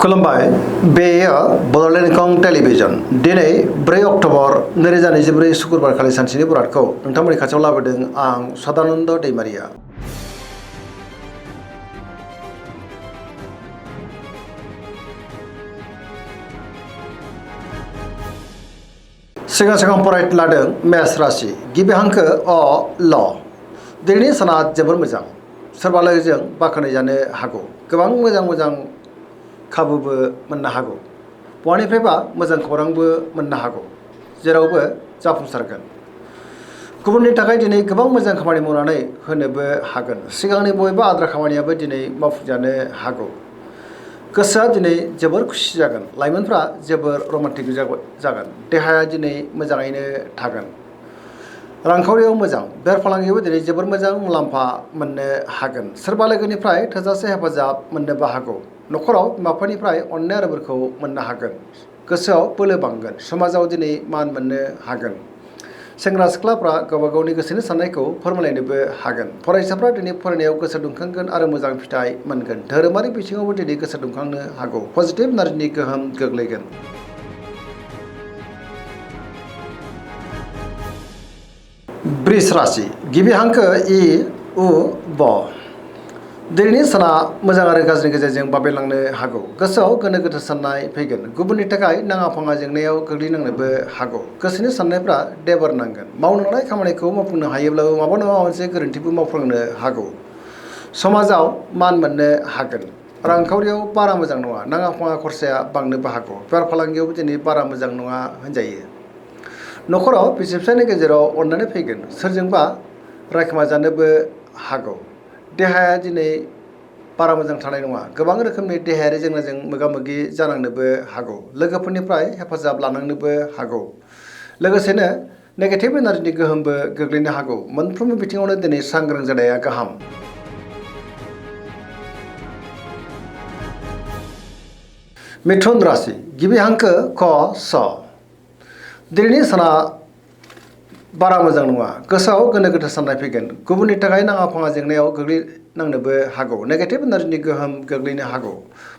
खुलुमबाय बेयो बड'लेण्ड इंखं टेलिभिजन दिनै 4 अक्ट'बर 2024 शुक्रबार खालि सानसेनि बरादखौ नोंथांमोननि खाथियाव लाबोदों आं सदानन्द दैमारिया। सिगां फरायनो लादों मेष राशि गिबि हांखो अ ल। दिनैनि साना जोबोर मोजां, सोरबा लोगोजों बाख्नायजानो हागौ, गोबां मोजां खाबुबो मोननो हागौ, बहानिफ्रायबा मोजां खौरांबो मोननो हागौ, जेरावबो जाफुंसारगोन। गुबुननि थाखाय दिनै गोबां मोजां खामानि मावनानै होनोबो हागोन, सिगांनि बबेबा आद्रा खामानियाबो दिनै मावफुंजानो हागौ। गोसोआ दिनै जोबोर खुसि जागोन, लाइमोनफ्रा जोबोर रमान्टिक जागोन, देहाया दिनै मोजाङैनो थागोन। रांखावरियाव मोजां, बेफार फालांगियावबो दिनै जोबोर मोजां मुलाम्फा मोननो हागोन। सोरबा लोगोनिफ्राय थोजासे हेफाजाब मोननोबो हागौ। न'खराव बिमा बिफानिफ्राय अननाय आरो बोरखौ मोननो हागोन। गोसोआव बोलो बांगोन, समाजाव दिनै मान मोननो हागोन। सेंग्रा सिख्लाफ्रा गावबा गावनि गोसोनि साननायखौ फोरमायलायनोबो हागोन। फरायसाफ्रा दिनै फरायनायाव गोसो दुंखांगोन आरो मोजां फिथाइ मोनगोन। धोरोमारि बिथिङावबो दिनै गोसो दुंखांनो हागौ, पजिटिभ एनार्जिनि गोहोम गोग्लैगोन। वृष राशि गिबि हांखो इ उ ब। दिनैनि साना मोजां आरो गाज्रिनि गेजेरजों बाबेलांनो हागौ। गोसोआव गोनो गोथो साननाय फैगोन, गुबुननि थाखाय नाङा फाङा जेंनायाव गोग्लैनांनोबो हागौ। गोसोनि साननायफ्रा देबार नांगोन, मावनो लानाय खामानिखौ मावफुंनो हायोब्लाबो माबा नङा मोनसे गोरोन्थिबो मावफ्लांनो हागौ। समाजाव मान मोननो हागोन। रांखावरियाव बारा मोजां नङा, नाङा फाङा खरसाया बांनोबो हागौ। बेफार फालांगियावबो दिनै बारा मोजां नङा होनजायो। न'खराव बिसि फिसायनि गेजेराव अननानै फैगोन, सोरजोंबा रायखोमा जानोबो हागौ। देहाया दिनै बारा मोजां थानाय नङा, गोबां रोखोमनि देहायारि जेंनाजों मोगा मोगि जानांनोबो हागौ। लोगोफोरनिफ्राय हेफाजाब लानांनोबो हागौ। लोगोसेनो नेगेटिभ एनार्जिनि गोहोमबो गोग्लैनो हागौ। मोनफ्रोमबो बिथिङावनो दिनै सांग्रां जानाया गाहाम। मिथुन राशि गिबि हांखो क स। दिनैनि साना बारा मोजां नङा, गोसोआव गोनो गोथो साननाय फैगोन, गुबुननि थाखाय नाङा फाङा जेंनायाव गोग्लैनांनोबो हागौ। नेगेटिभ एनार्जिनि गोहोम गोग्लैनो हागौ।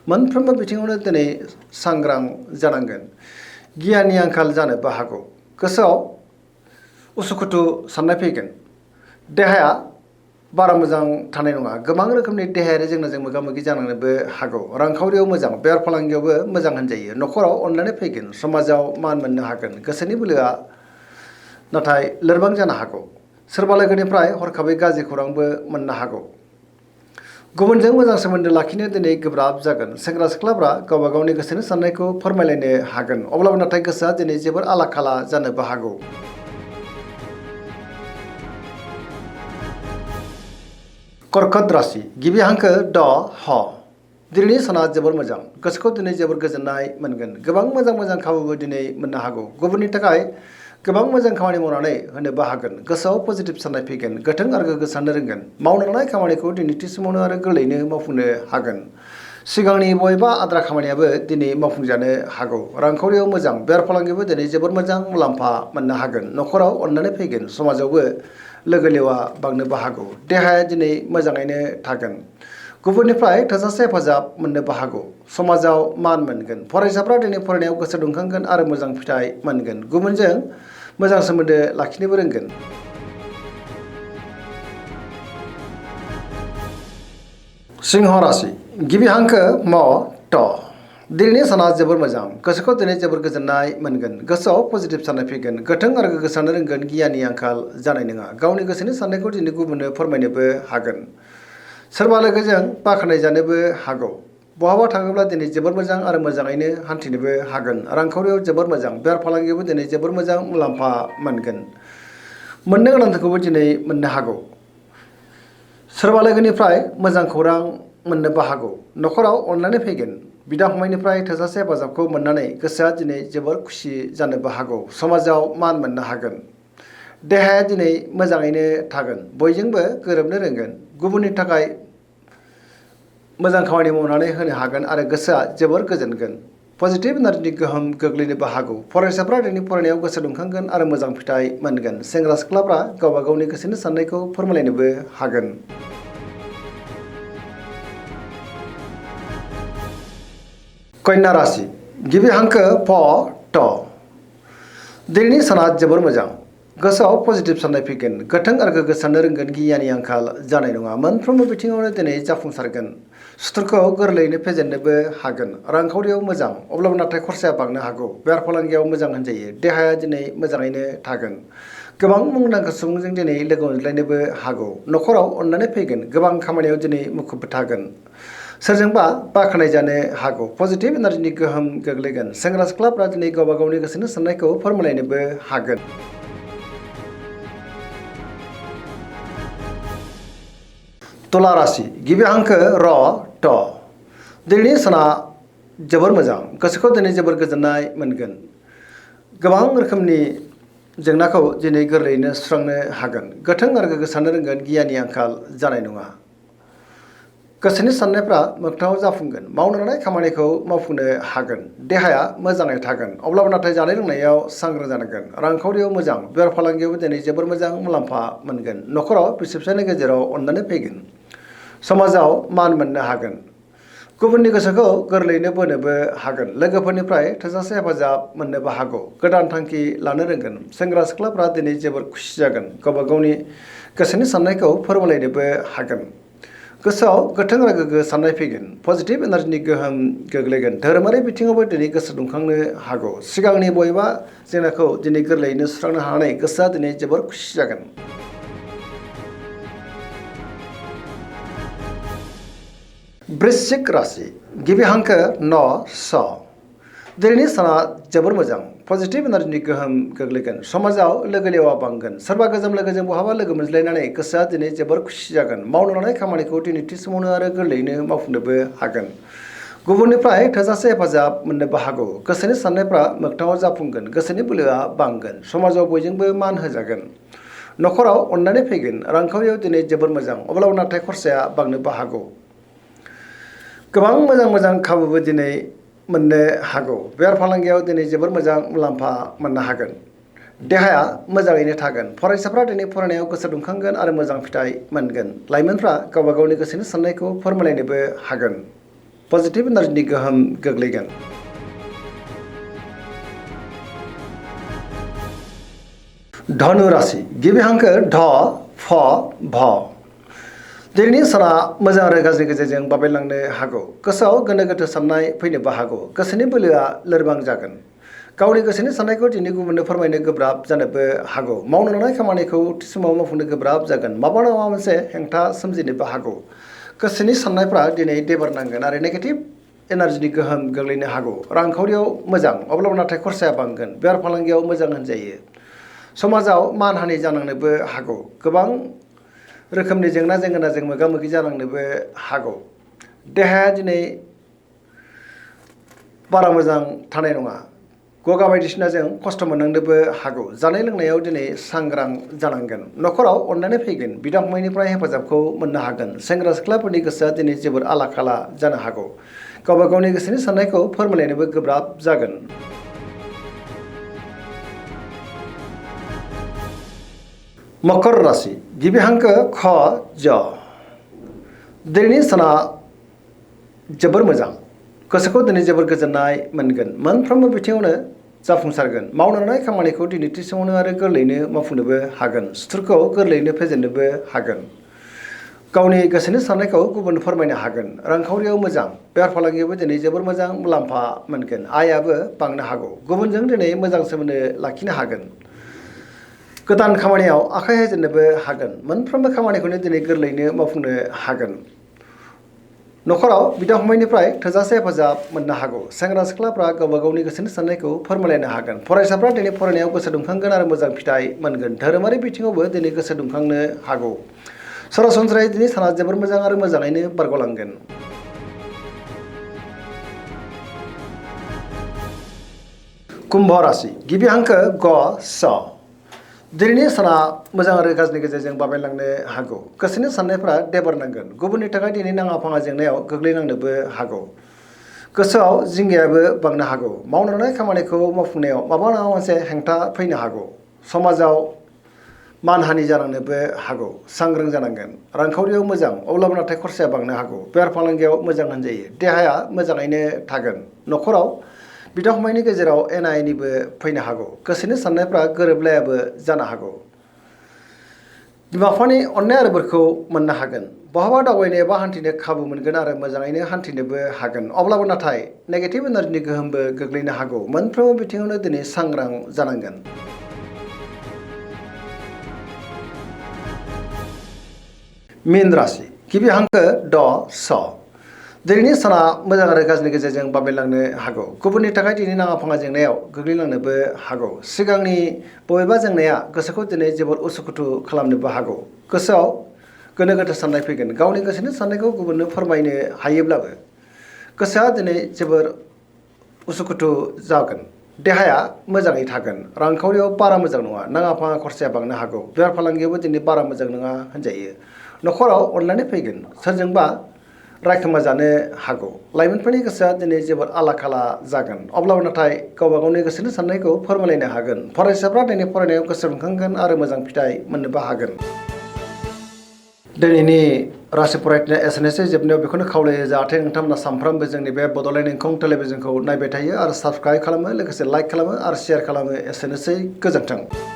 मोनफ्रोमबो बिथिङावनो दिनै सांग्रां जानांगोन। गियाननि आंखाल जानोबो हागौ। गोसोआव उसुखुथु साननाय फैगोन। देहाया बारा मोजां थानाय नङा, गोबां रोखोमनि देहायारि जेंनाजों मोगा मोगि जानांनोबो हागौ। रांखावरियाव मोजां, बेफार फालांगियावबो मोजां होनजायो। न'खराव अननानै फैगोन, समाजाव मान मोननो हागोन। गोसोनि बोलोआ नाथाय लोरबां जानो हागौ। सोरबा लोगोनिफ्राय हरखाबै गाज्रि खौरांबो मोननो हागौ। गुबुनजों मोजां सोमोन्दो लाखिनो दिनै गोब्राब जागोन। सेंग्रा सिख्लाफ्रा गावबा गावनि गोसोनि साननायखौ फोरमायलायनो हागोन, अब्लाबो नाथाय गोसोआ दिनै जोबोर आला खाला जानोबो हागौ। कर्कट राशि गिबि हांखो ड ह। दिनैनि साना जोबोर मोजां, गोसोखौ दिनै जोबोर गोजोननाय मोनगोन। गोबां मोजां खाबुबो दिनै मोननो हागौ। गुबुननि थाखाय गोबां मोजां खामानि मावनानै होनोबो हागोन। गोसोआव पजिटिभ साननाय फैगोन, गोथों आरो गोग्गो साननो रोंगोन। मावनो लानाय खामानिखौ दिनै थि समावनो आरो गोरलैयैनो मावफुंनो हागोन। सिगांनि बबेबा आद्रा खामानियाबो दिनै मावफुंजानो हागौ। रांखावरियाव मोजां, बेफार फालांगियावबो दिनै जोबोर मोजां मुलाम्फा मोननो हागोन। न'खराव अननानै फैगोन, समाजावबो लोगो लेवा बांनोबो हागौ। देहाया दिनै मोजाङैनो थागोन। गुबुननिफ्राय थोजासे हेफाजाब मोननोबो हागौ। समाजाव मान मोनगोन। फरायसाफ्रा दिनै फरायनायाव गोसो दुंखांगोन आरो मोजां फिथाइ मोनगोन। गुबुनजों मोजां सोमोन्दो लाखिनोबो रोंगोन। सिंह राशि गिबि हांखो म ट। दिनैनि साना जोबोर मोजां, गोसोखौ दिनै जोबोर गोजोननाय मोनगोन। गोसोआव पजिटिभ साननाय फैगोन, गोथों आरो गोग्गो साननो रोंगोन। गियाननि आंखाल जानाय नङा। गावनि गोसोनि साननायखौ दिनै गुबुननो फोरमायनोबो हागोन। सोरबा लोगोजों बाख्नायजानोबो हागौ। बहाबा थाङोब्ला दिनै जोबोर मोजां आरो मोजाङैनो हान्थिनोबो हागोन। रांखावरियाव जोबोर मोजां, बेफार फालांगियावबो दिनै जोबोर मोजां मुलाम्फा मोनगोन। मोननो गोनांखौबो दिनै मोननो हागौ। सोरबा लोगोनिफ्राय मोजां खौरां मोननोबो हागौ। न'खराव अननानै फैगोन, बिदा फंबायनिफ्राय थोजासे हेफाजाबखौ मोननानै गोसोआ दिनै जोबोर खुसि जानोबो हागौ। समाजाव मान मोननो हागोन। देहाया दिनै मोजाङैनो थागोन, बयजोंबो गोरोबनो रोंगोन। गुबुननि थाखाय मोजां खामानि मावनानै होनो हागोन आरो गोसोआ जोबोर गोजोनगोन। पजिटिभ एनार्जिनि गोहोम गोग्लैनोबो हागौ। फरायसाफ्रा दिनै फरायनायाव गोसो दुंखांगोन आरो मोजां फिथाइ मोनगोन। सेंग्रा सिख्लाफ्रा गावबा गावनि गोसोनि साननायखौ फोरमायलायनोबो हागोन। कन्या राशि गिबि हांखो फ ट दिनैनि साना जोबोर मोजां गोसोआव पजिटिभ साननाय फैगोन गोथों आरो गोग्गो साननो रोंगोन गियानि आंखाल जानाय नङा मोनफ्रोमबो बिथिङावनो दिनै जाफुंसारगोन सुथुरखौ गोरलैयैनो फेजेननोबो हागोन रांखावरियाव मोजां अब्लाबो नाथाय खरसाया बांनो हागौ बेफार फालांगियाव मोजां होनजायो देहाया दिनै मोजाङैनो थागोन गोबां मुंदांखा सुबुंजों दिनै लोगो मोनज्लायनोबो हागौ न'खराव अननानै फैगोन गोबां खामानियाव दिनै मुखुबबो थागोन सोरजोंबा बाख्नाय जानो हागौ पजिटिभ एनार्जिनि गोहोम गोग्लैगोन सेंग्रा सिख्लाफ्रा दिनै गावबा गावनि गोसोनि साननायखौ फोरमायलायनोबो हागोन तुला राशि गिबि हांखो र ट दिनैनि साना जोबोर मोजां गोसोखौ दिनै जोबोर गोजोननाय मोनगोन गोबां रोखोमनि जेंनाखौ दिनै गोरलैयैनो सुस्रांनो हागोन गोथों आरो गोग्गो साननो रोंगोन गियानि आंखाल जानाय नङा गोसोनि साननायफ्रा मोगथाङाव जाफुंगोन मावनो लानाय खामानिखौ मावफुंनो हागोन देहाया मोजाङै थागोन अब्लाबो नाथाय जानाय लोंनायाव सांग्रां जानांगोन रांखावरियाव मोजां बेफार फालांगियावबो दिनै जोबोर मोजां मुलाम्फा मोनगोन न'खराव बिसि फिसायनि गेजेराव अननानै फैगोन समाजाव मान मोननो हागोन गुबुननि गोसोखौ गोरलैयैनो बोनोबो हागोन लोगोफोरनिफ्राय थोजासे हेफाजाब मोननोबो हागौ गोदान थांखि लानो रोंगोन सेंग्रा सिख्लाफ्रा दिनै जोबोर खुसि जागोन गावबा गावनि गोसोनि साननायखौ फोरमायलायनोबो हागोन गोसोआव गोथों आरो गोग्गो साननाय फैगोन पजिटिभ एनार्जिनि गोहोम गोग्लैगोन धोरोमारि बिथिङावबो दिनै गोसो दुंखांनो हागौ सिगांनि बबेबा जेंनाखौ दिनै गोरलैयैनो सुस्रांनो हानानै गोसोआ दिनै जोबोर खुसि जागोन वृश्चिक राशि गिबि हांखो न स दिनैनि साना जोबोर मोजां पजिटिभ एनार्जिनि गोहोम गोग्लैगोन समाजाव लोगो लेवा बांगोन सोरबा गोजाम लोगोजों बहाबा लोगो मोनज्लायनानै गोसोआ दिनै जोबोर खुसि जागोन मावनो लानाय खामानिखौ दिनै थि समावनो आरो गोरलैयैनो मावफुंनोबो हागोन गुबुननिफ्राय थोजासे हेफाजाब मोननोबो हागौ गोसोनि साननायफ्रा मोगथाङाव जाफुंगोन गोसोनि बोलोआ बांगोन समाजाव बयजोंबो मान होजागोन न'खराव अननानै फैगोन रांखावरियाव दिनै जोबोर मोजां अब्लाबो नाथाय खरसाया बांनोबो हागौ गोबां मोजां खाबुबो दिनै मोननो हागौ बेफार फालांगियाव दिनै जोबोर मोजां मुलाम्फा मोननो हागोन देहाया मोजाङैनो थागोन फरायसाफ्रा दिनै फरायनायाव गोसो दुंखांगोन आरो मोजां फिथाइ मोनगोन लाइमोनफ्रा गावबा गावनि गोसोनि साननायखौ फोरमायलायनोबो हागोन पजिटिभ एनार्जिनि गोहोम गोग्लैगोन धनु राशि गिबि हांखो ढ फ भ दिनैनि साना मोजां आरो गाज्रि गेजेरजों बाबेनलांनो हागौ गोसोआव गोनो गोथो साननाय फैनोबो हागौ गोसोनि बोलोआ लोरबां जागोन गावनि गोसोनि साननायखौ दिनै गुबुननो फोरमायनो गोब्राब जानोबो हागौ मावनो लानाय खामानिखौ थि समाव मावफुंनो गोब्राब जागोन माबा नङा मोनसे हेंथा सोमजिनोबो हागौ गोसोनि साननायफ्रा दिनै देबार नांगोन आरो नेगेटिभ एनार्जिनि गोहोम गोग्लैनो हागौ रांखावरियाव मोजां अब्लाबो नाथाय खरसाया बांगोन बेफार फालांगियाव मोजां होनजायो समाजाव मानहानि जानांनोबो हागौ गोबां रोखोमनि जेंना जेंगोनाजों मोगा मोगि जानांनोबो हागौ देहाया दिनै बारा मोजां थानाय नङा गगा बायदिसिनाजों खस्थ' मोननांनोबो हागौ जानाय लोंनायाव दिनै सांग्रां जानांगोन न'खराव अननानै फैगोन बिदा फंबायनिफ्राय हेफाजाबखौ मोननो हागोन सेंग्रा सिख्लाफोरनि गोसोआ दिनै जोबोर आला खाला जानो हागौ गावबा गावनि गोसोनि साननायखौ फोरमायलायनोबो गोब्राब जागोन मकर राशि गिबि हांखो ख ज दिनैनि साना जोबोर मोजां गोसोखौ दिनै जोबोर गोजोननाय मोनगोन मोनफ्रोमबो बिथिङावनो जाफुंसारगोन मावनो लानाय खामानिखौ दिनै थि समावनो आरो गोरलैयैनो मावफुंनोबो हागोन सुथुरखौ गोरलैयैनो फेजेननोबो हागोन गावनि गोसोनि साननायखौ गुबुननो फोरमायनो हागोन रांखावरियाव मोजां बेफार फालांगियावबो दिनै जोबोर मोजां मुलाम्फा मोनगोन आयाबो बांनो हागौ गुबुनजों दिनै मोजां सोमोन्दो लाखिनो हागोन गोदान खामानियाव आखाइ होजेननोबो हागोन मोनफ्रोमबो खामानिखौनो दिनै गोरलैयैनो मावफुंनो हागोन न'खराव बिदा फंबायनिफ्राय थोजासे हेफाजाब मोननो हागौ सेंग्रा सिख्लाफ्रा गावबा गावनि गोसोनि साननायखौ फोरमायलायनो हागोन फरायसाफ्रा दिनै फरायनायाव गोसो दुंखांगोन आरो मोजां फिथाइ मोनगोन धोरोमारि बिथिङावबो दिनै गोसो दुंखांनो हागौ सरासनस्रायै दिनै साना जोबोर मोजां आरो मोजाङैनो बारग'लांगोन कुम्भ राशि गिबि हांखो ग स दिनैनि साना मोजां आरो गाज्रिनि गेजेरजों बाबेनलांनो हागौ गोसोनि साननायफ्रा देबार नांगोन गुबुननि थाखाय दिनै नाङा फाङा जेंनायाव गोग्लैनांनोबो हागौ गोसोआव जिंगायाबो बांनो हागौ मावनो लानाय खामानिखौ मावफुंनायाव माबा नङा मोनसे हेंथा फैनो हागौ समाजाव मानहानि जानांनोबो हागौ सांग्रां जानांगोन रांखावरियाव मोजां अब्लाबो नाथाय खरसाया बांनो हागौ बेफार फालांगियाव मोजां होनजायो देहाया मोजाङैनो थागोन न'खराव बिदा फंबायनि गेजेराव एना एनिबो फैनो हागौ गोसोनि साननायफ्रा गोरोबलायाबो जानो हागौ बिमा बिफानि अननाय आरो बोरखौ मोननो हागोन बहाबा दावबायनो एबा हान्थिनो खाबु मोनगोन आरो मोजाङैनो हान्थिनोबो हागोन अब्लाबो नाथाय नेगेटिभ एनार्जिनि गोहोमबो गोग्लैनो हागौ मोनफ्रोमबो बिथिङावनो दिनै सांग्रां जानांगोन मीन राशि गिबि हांखो ड स दिनैनि साना मोजां आरो गाज्रिनि गेजेरजों बाबेनलांनो हागौ गुबुननि थाखाय दिनै नाङा फाङा जेंनायाव गोग्लैलांनोबो हागौ सिगांनि बबेबा जेंनाया गोसोखौ दिनै जोबोद उसुखुथु खालामनोबो हागौ गोसोआव गोनो गोथो साननाय फैगोन गावनि गोसोनि साननायखौ गुबुननो फोरमायनो हायोब्लाबो गोसोआ दिनै जोबोर उसुखुथु जागोन देहाया मोजाङै थागोन रांखावरियाव बारा मोजां नङा नाङा फाङा खरसाया बांनो हागौ बेफार फालांगियावबो दिनै बारा मोजां नङा होनजायो न'खराव अनलायनाय फैगोन सोरजोंबा रायखोमा जानो हागौ लाइमोनफोरनि गोसोआ दिनै जोबोद आला खाला जागोन अब्लाबो नाथाय गावबा गावनि गोसोनि साननायखौ फोरमायलायनो हागोन फरायसाफ्रा दिनै फरायनायाव गोसो दुंखांगोन आरो मोजां फिथाइ मोननोबो हागोन दिनैनि राशि फरायनाया एसेनोसै जोबनायाव बेखौनो खावलायो जाहाथे नोंथांमोना सानफ्रामबो जोंनि बे बड'लेण्ड इंखं टेलिभिजनखौ नायबाय थायो आरो साबस्क्राइब खालामो लोगोसे लाइक खालामो आरो शेयार खालामो एसेनोसै गोजोन्थों